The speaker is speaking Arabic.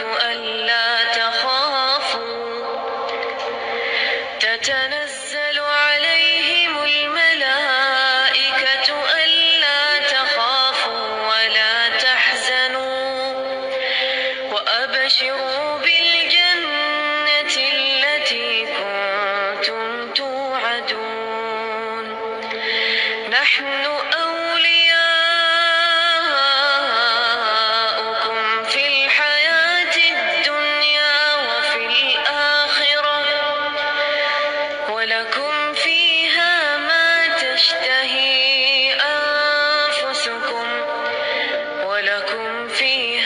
ألا تخافوا تتنزل عليهم الملائكة ألا تخافوا ولا تحزنوا وأبشروا بالجنة التي كنتم توعدون نحن أولياؤكم في الحياة الدنيا وفي الآخرة ولكم فيها ما تشتهي أنفسكم ولكم فيها